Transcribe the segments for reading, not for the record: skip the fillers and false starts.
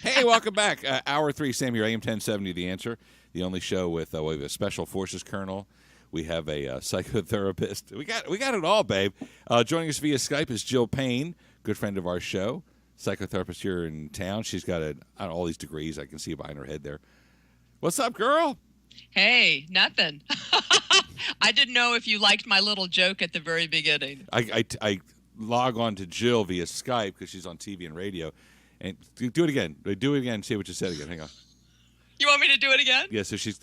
Hey, welcome back. Hour 3, Sam here, AM 1070, The Answer. The only show with we have a Special Forces Colonel. We have a psychotherapist. We got it all, babe. Joining us via Skype is Jill Payne, good friend of our show, psychotherapist here in town. She's got all these degrees. I can see behind her head there. What's up, girl? Hey, nothing. I didn't know if you liked my little joke at the very beginning. I log on to Jill via Skype because she's on TV and radio. And do it again. Do it again. See what you said again. Hang on. You want me to do it again? Yeah. So she's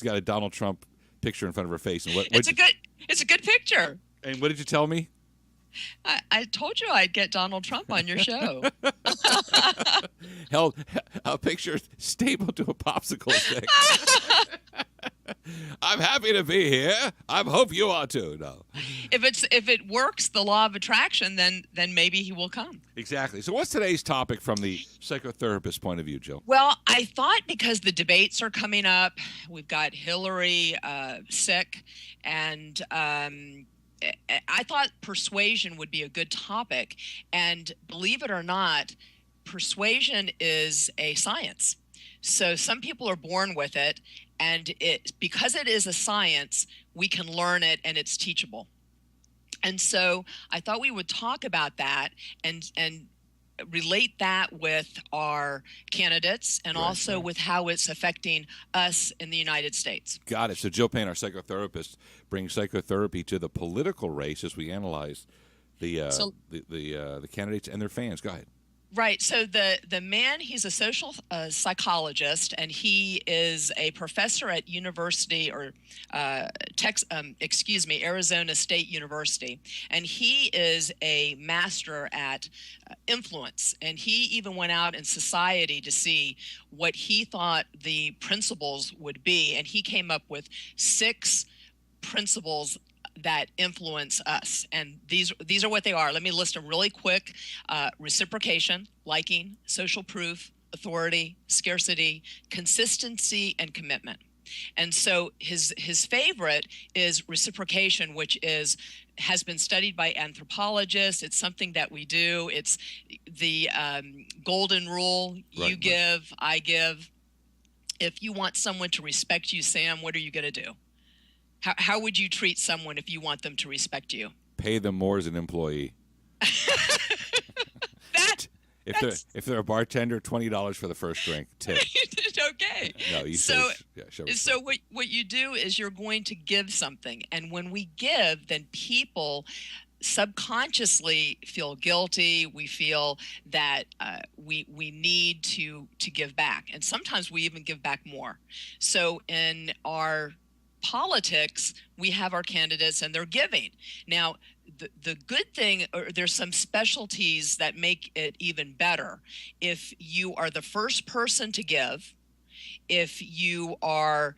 got a Donald Trump picture in front of her face. And it's a good picture. And what did you tell me? I told you I'd get Donald Trump on your show. Held a picture stapled to a popsicle stick. I'm happy to be here. I hope you are too. No. If it works, the law of attraction, then maybe he will come. Exactly. So what's today's topic from the psychotherapist point of view, Jill? Well, I thought because the debates are coming up, we've got Hillary sick, and I thought persuasion would be a good topic. And believe it or not, persuasion is a science. So some people are born with it, and because it is a science, we can learn it and it's teachable. And so I thought we would talk about that and relate that with our candidates and also with how it's affecting us in the United States. Got it. So Jill Payne, our psychotherapist, brings psychotherapy to the political race as we analyze the candidates and their fans. Go ahead. Right. So the man, he's a social psychologist, and he is a professor at Arizona State University, and he is a master at influence. And he even went out in society to see what he thought the principles would be, and he came up with 6 principles that influence us. And these are what they are. Let me list them really quick. Reciprocation, liking, social proof, authority, scarcity, consistency, and commitment. And so his favorite is reciprocation, which has been studied by anthropologists. It's something that we do. It's the golden rule. You give, I give. If you want someone to respect you, Sam, what are you going to do? How would you treat someone if you want them to respect you? Pay them more as an employee. If they're a bartender, $20 for the first drink. Tip. Okay. No, you so what you do is you're going to give something, and when we give, then people subconsciously feel guilty. We feel that we need to give back, and sometimes we even give back more. So in our politics, we have our candidates and they're giving. Now, the good thing, or there's some specialties that make it even better. If you are the first person to give, if you are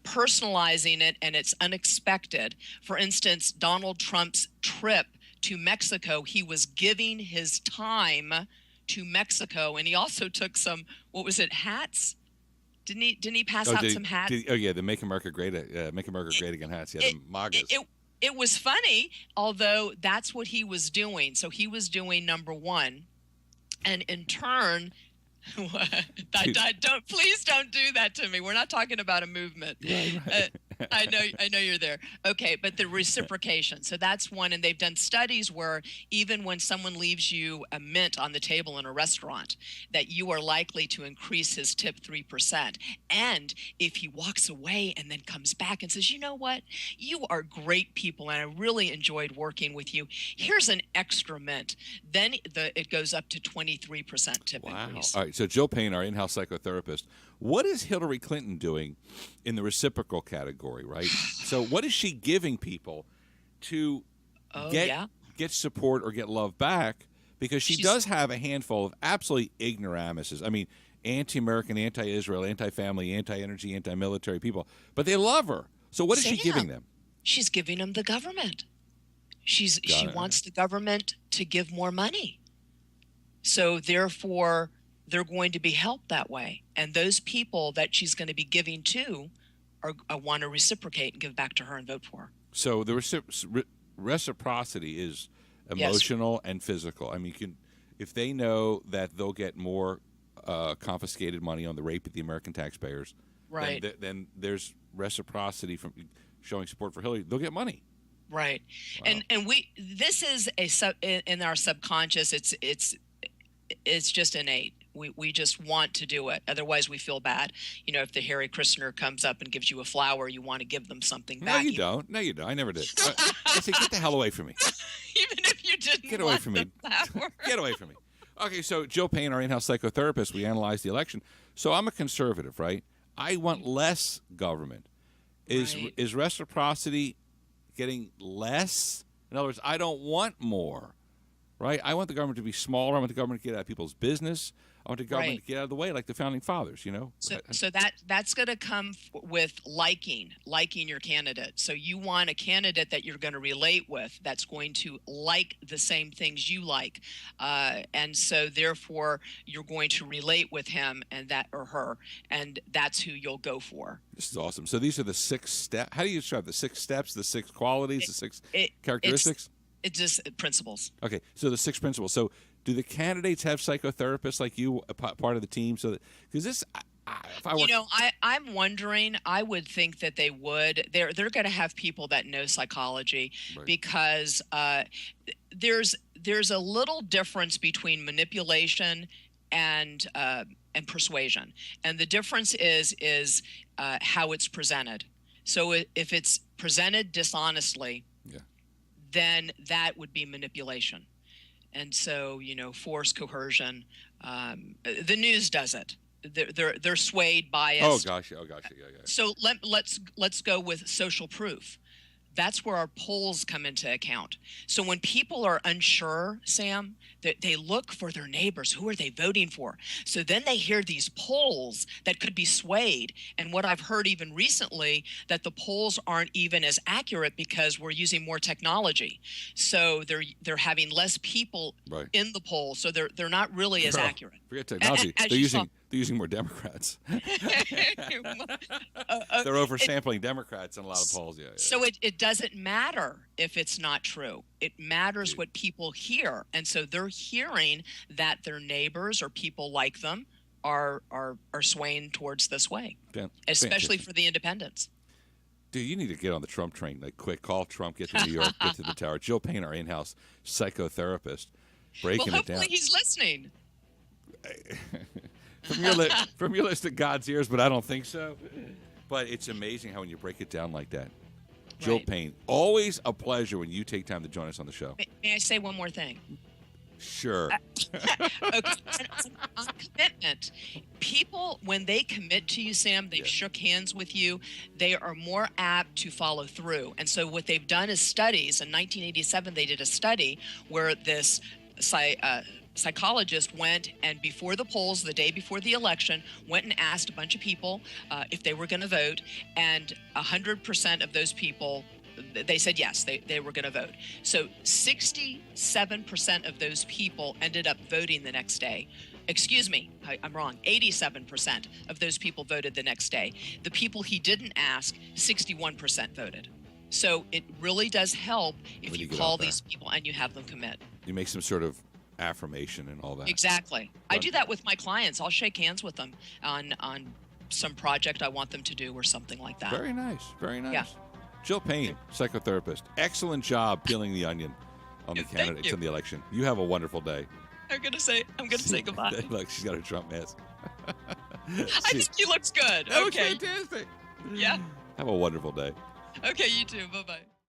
personalizing it and it's unexpected. For instance, Donald Trump's trip to Mexico, he was giving his time to Mexico, and he also took some, hats? Didn't he pass out some hats? The Make America Great Again hats. Yeah, the MAGAs. It was funny, although that's what he was doing. So he was doing number 1, and in turn, please don't do that to me. We're not talking about a movement. Right. I know you're there. Okay, but the reciprocation. So that's one, and they've done studies where even when someone leaves you a mint on the table in a restaurant, that you are likely to increase his tip 3%. And if he walks away and then comes back and says, you know what, you are great people and I really enjoyed working with you, here's an extra mint, then it goes up to 23% tip increase. All right, so Jill Payne, our in-house psychotherapist, what is Hillary Clinton doing in the reciprocal category, right? So what is she giving people to get support or get love back? Because she does have a handful of absolutely ignoramuses. I mean, anti-American, anti-Israel, anti-family, anti-energy, anti-military people. But they love her. So what is she giving them? She's giving them the government. She wants the government to give more money. So therefore, they're going to be helped that way. And those people that she's going to be giving to want to reciprocate and give back to her and vote for her. So the reciprocity is emotional and physical. I mean, if they know that they'll get more confiscated money on the rape of the American taxpayers, Right. then there's reciprocity from showing support for Hillary. They'll get money. Right. Wow. And this is in our subconscious. It's just innate. We just want to do it. Otherwise, we feel bad. If the Hare Krishna comes up and gives you a flower, you want to give them something back. No, you don't. No, you don't. I never did. I say, get the hell away from me. Even if you didn't Get away want from the me. flower. Get away from me. Okay, so Jill Payne, our in-house psychotherapist, we analyzed the election. So I'm a conservative, right? I want less government. Is reciprocity getting less? In other words, I don't want more, right? I want the government to be smaller. I want the government to get out of people's business. I want the government to get out of the way like the founding fathers, So that's going to come with liking your candidate. So you want a candidate that you're going to relate with, that's going to like the same things you like. And so therefore you're going to relate with him and that or her, and that's who you'll go for. This is awesome. So these are the 6 steps. How do you describe the 6 steps, the 6 qualities, the 6 characteristics? It's just principles. Okay, so the 6 principles. So do the candidates have psychotherapists like you, a part of the team? So because this, if I were, I'm wondering. I would think that they would. They're going to have people that know psychology, right, because there's a little difference between manipulation and persuasion, and the difference is how it's presented. So if it's presented dishonestly, then that would be manipulation. And so, force, coercion, the news does it. They're swayed, biased. Oh gosh. So let's go with social proof. That's where our polls come into account. So when people are unsure, Sam, they look for their neighbors. Who are they voting for? So then they hear these polls that could be swayed. And what I've heard even recently, that the polls aren't even as accurate because we're using more technology. So they're having less people in the poll. So they're not really as accurate. Forget technology. They're using more Democrats. They're oversampling Democrats in a lot of polls. Yeah. So it doesn't matter if it's not true. It matters what people hear. And so they're hearing that their neighbors or people like them are swaying towards this way, especially for the independents. Dude, you need to get on the Trump train. Like, quick, call Trump, get to New York, get to the tower. Jill Payne, our in-house psychotherapist, breaking it down. Hopefully he's listening. From your list of God's ears, but I don't think so. But it's amazing how when you break it down like that. Jill Payne, always a pleasure when you take time to join us on the show. May I say one more thing? Sure. Okay. On commitment, people, when they commit to you, Sam, they've shook hands with you, they are more apt to follow through. And so what they've done is studies. In 1987, they did a study where this psychologist went and before the polls, the day before the election, went and asked a bunch of people if they were going to vote, and 100% of those people, they said yes, they were going to vote. So 67% of those people ended up voting the next day. Excuse me, I'm wrong. 87% of those people voted the next day. The people he didn't ask, 61% voted. So it really does help if you call these people and you have them commit. You make some sort of affirmation and all that. Exactly. I do that with my clients. I'll shake hands with them on some project I want them to do or something like that. Very nice. Very nice. Yeah. Jill Payne, psychotherapist. Excellent job peeling the onion on the candidates in the election. You have a wonderful day. I'm gonna say goodbye. Look, she's got her Trump mask. I think he looks good. That looks fantastic. Yeah. Have a wonderful day. Okay, you too. Bye-bye.